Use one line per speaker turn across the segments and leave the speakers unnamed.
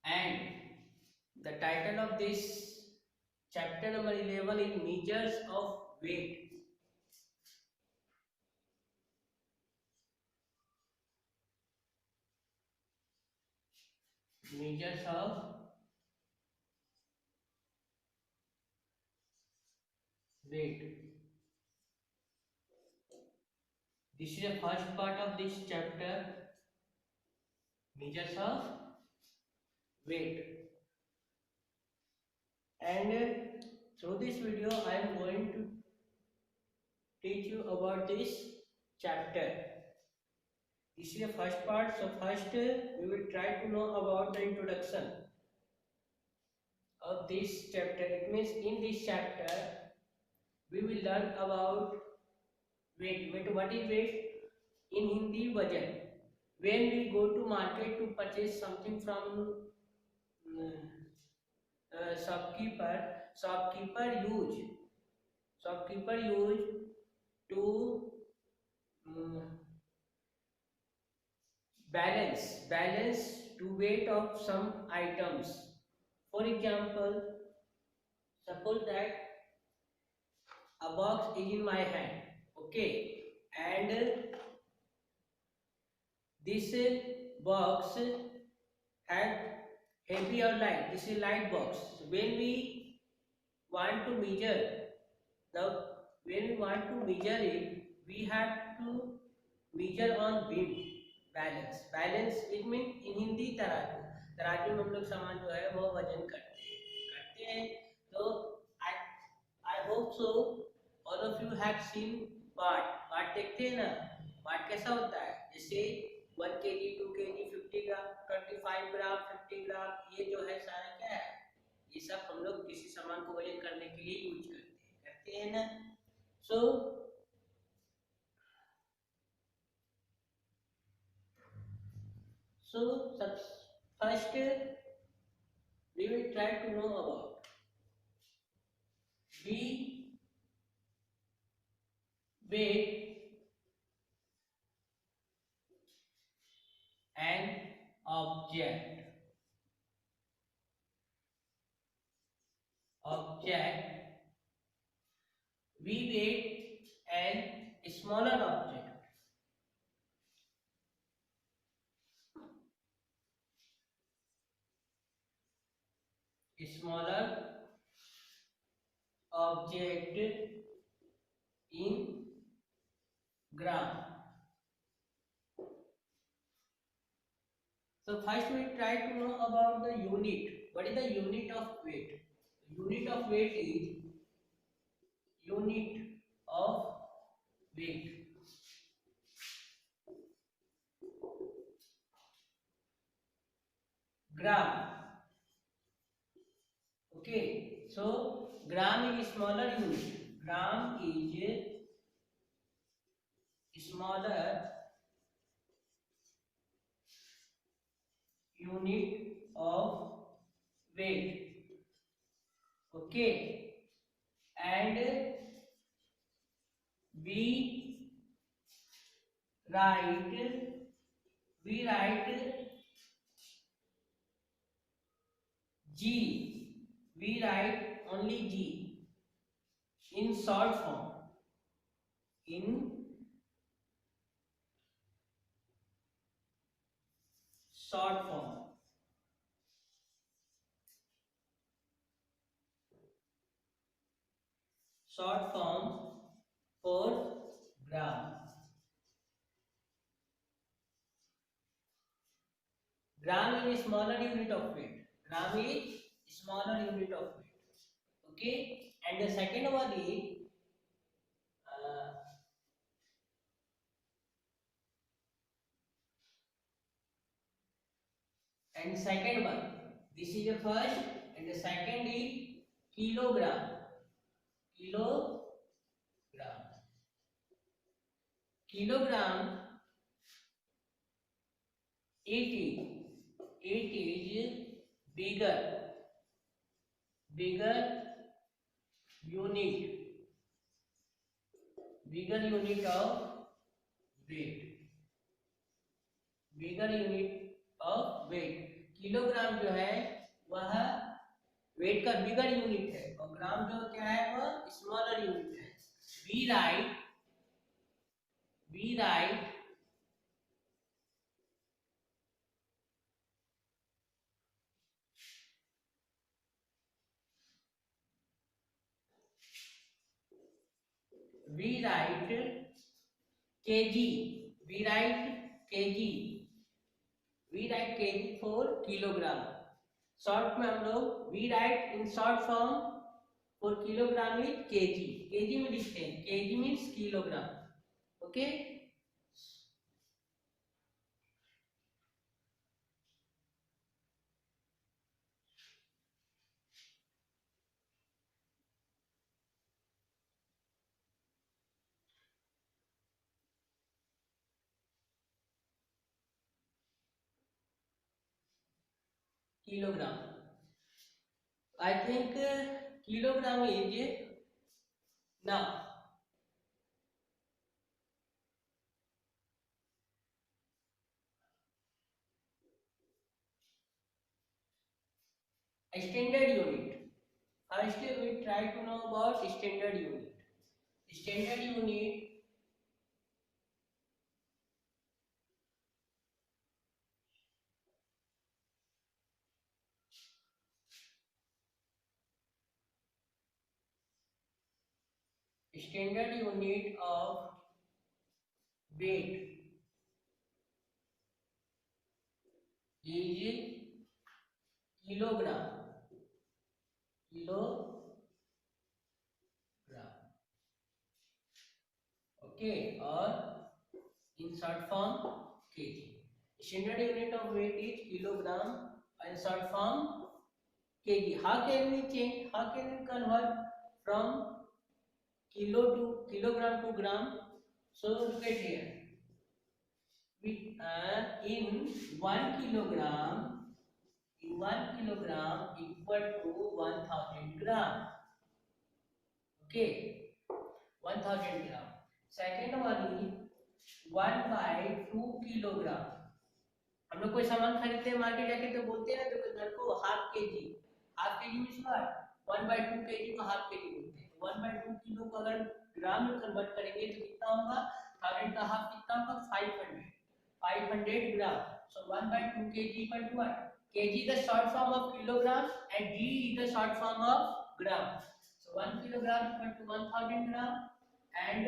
and the title of this chapter number 11 is measures of weight. Measures of weight. This is the first part of this chapter, measures of weight. And through this video I am going to teach you about this chapter. This is the first part. So first we will try to know about the introduction of this chapter. It means in this chapter we will learn about weight. What is weight? In Hindi, wajan. When we go to market to purchase something from shopkeeper use to um, balance to weight of some items. For example, suppose that a box is in my hand, okay, and this box had heavy or light. This is light box. So when we want to measure it, we have to measure on beam. Balance it mean in Hindi तराजू में हम लोग सामान जो है वो वजन करते हैं। तो I I hope so all of you have seen बाट देखते हैं ना। बाट कैसा होता है? जैसे 1 kg 2 kg 50 ग्राम 25 ग्राम 50 ग्राम, ये जो है सारा क्या है? ये सब हम लोग किसी सामान को वजन करने के लिए यूज करते हैं ना। सो first we will try to know about the weight an object we weight an smaller object in gram. So first we try to know about the unit. What is the unit of weight? Unit of weight is unit of weight. Gram. Okay, so gram is smaller unit. Gram is smaller unit of weight. Okay, and we write G. We write only G in short form. In short form. Short form for gram. Gram is smaller unit of weight. Gram is smaller unit of weight. Okay, and the second one is this is the first, and the second is kilogram. Kilogram it is bigger unit of weight. Kilogram जो है वह wait का bigger unit है और ग्राम जो क्या है वह स्मॉलर यूनिट है। We write we write kg, we write kg, we write kg for kilogram। Short में हम लोग we write in short form for kilogram is kg, kg में लिखते हैं, kg means kilogram। Okay kilogram, I think kilogram is now standard unit। First we try to know about standard unit। standard unit standard unit of weight is kilogram, okay और in short form kg। standard unit of weight is kilogram and short form kg। how can we change, how can we convert from kilo to kilogram to gram? So look at here, we in 1 kilogram, in 1 kilogram equal to 1000 gram। okay 1000 gram। second one is 1/2 kilogram. हम लोग कोई सामान खरीदते हैं market जाके तो बोलते हैं दुकानदार को हाफ के जी, हाफ के जी मीन्स व्हाट 1/2 केजी को हाफ के जी बोलते हैं। 1/2 किलो को अगर ग्राम में कन्वर्ट करेंगे तो कितना होगा, 1000 का हाफ कितना होगा 500 gram. So 1/2 KG equal to what, KG is the short form of kilogram and G is the short form of gram. So 1 kilogram equal to 1000 gram and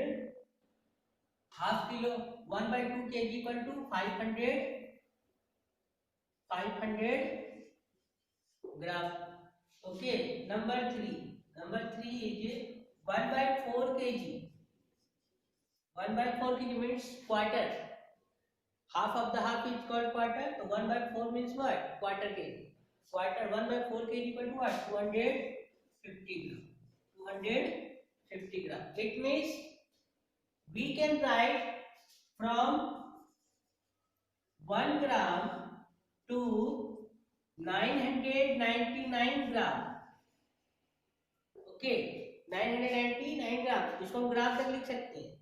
half kilo 1/2 kg equal to 500 gram। okay number 3 is 1/4 kg। 1/4 kg means quarter, half of the half is called quarter, so 1/4 means what, quarter kg। quarter 1/4 kg equal to what, 250 gram। 250 gram it means we can write from 1 gram to 999 gram। Okay 999 ग्राम, इसको हम gram तक लिख सकते हैं,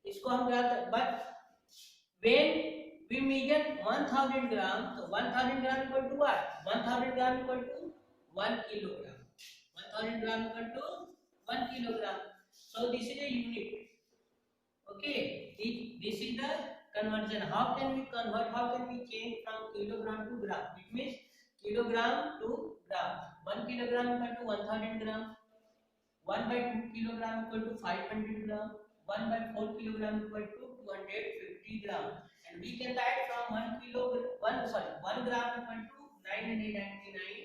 इसको हम gram तक। But when we measure 1000 gram, तो 1000 gram equal to what, 1000 gram equal to 1 kilogram. 1000 gram equal to 1 kilogram। so this is a unit। okay this is the conversion। how can we convert, how can we change from kilogram to gram? it means kilogram to gram। 1 kilogram equal to 1000 gram, 1/2 kilogram equal to 500 gram, 1/4 kilogram equal to 250 gram। and we can write from 1 gram equal to 999 gram।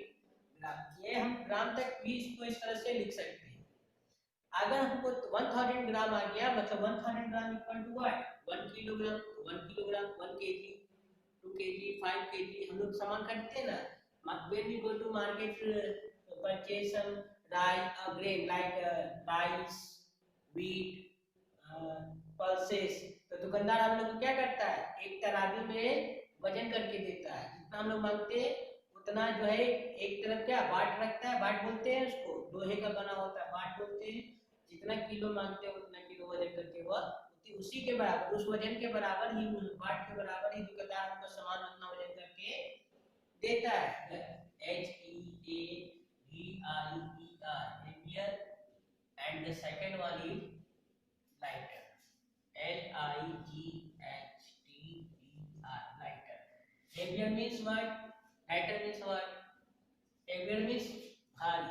ये हम gram तक भी इसको इस तरह से लिख सकते हैं। अगर हमको 1000 ग्राम आ गया मतलब 1000 gram equal to what 1 kilogram, 1 kilogram 1 KG 2 KG 5 KG. हम लोग सामान खरीदते हैं ना, when we go to market purchase some grain like rice, wheat, pulses, तो दुकानदार हम लोग को क्या करता है, एक तराजू में वजन करके देता है, जितना हम लोग मांगते हैं उतना जो है एक तरफ क्या बाट रखता है, बाट बोलते हैं उसको, लोहे का बना होता है बाट बोलते हैं। जितना किलो मांगते हैं उतना किलो वजन करके वह उसी के बराबर, उस वजन के बराबर ही, उस बाट के बराबर ही दुकानदार हमको सामान उतना वजन करके देता है, HEAVIER heavier, and the second one is lighter, LIGHTER lighter. Heavier means what? Lighter means what? Heavier means भारी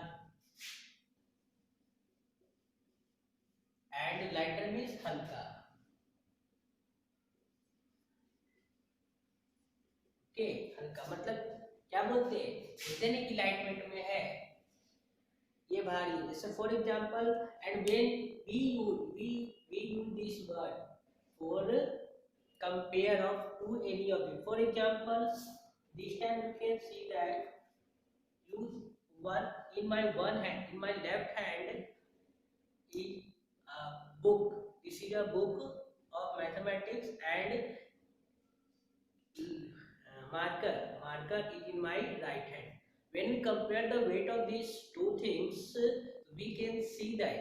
and lighter means हल्का. ओके, हल्का मतलब क्या बोलते हैं, बोलते नहीं कि लाइट वेट में है, ये भारी. जैसे for example, and when we use this word for compare of two any object. For example, this time you can see that use one in my one hand, in my left hand is a book. This is a book of mathematics, and marker is in my right hand. When we compare the weight of these two things, we can see that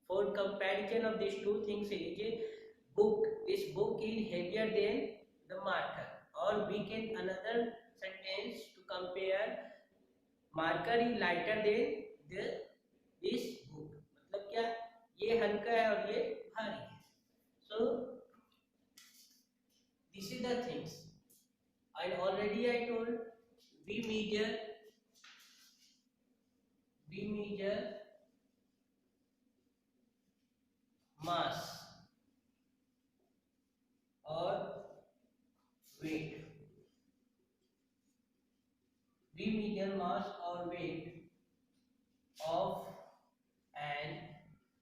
for comparison of these two things is this book is heavier than the marker, or we can another sentence to compare marker is lighter than this book. मतलब क्या, ये हल्का है और ये भारी है. So this is the things, and already I told we measure mass or weight. We measure mass or weight of an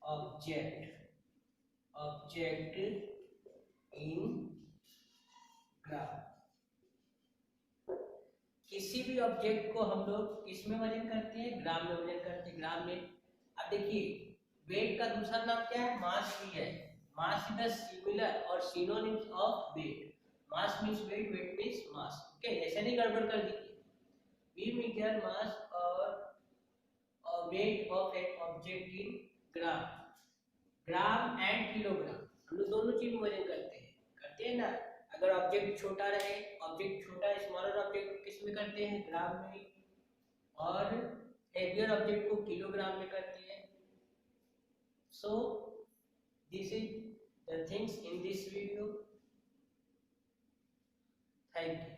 object in ग्राम. किसी भी ऑब्जेक्ट को हम लोग किस में वजन करते हैं, ग्राम में वजन करते हैं, ग्राम में. अब देखिए, वेट का दूसरा नाम क्या है, मास भी है. मास इज द सिमिलर और synonyms of weight. Mass means weight, weight means mass. Okay, ऐसे नहीं गड़बड़ कर दीजिए. वी मेजर मास और weight of an object in gram. Gram and kilogram हम लोग दोनों चीज में वजन करते हैं ना. अगर ऑब्जेक्ट छोटा रहे, स्मॉलर ऑब्जेक्ट को किस में करते हैं, ग्राम में, और हेवियर ऑब्जेक्ट को किलोग्राम में करते हैं. So this is the things in this video. Thank you.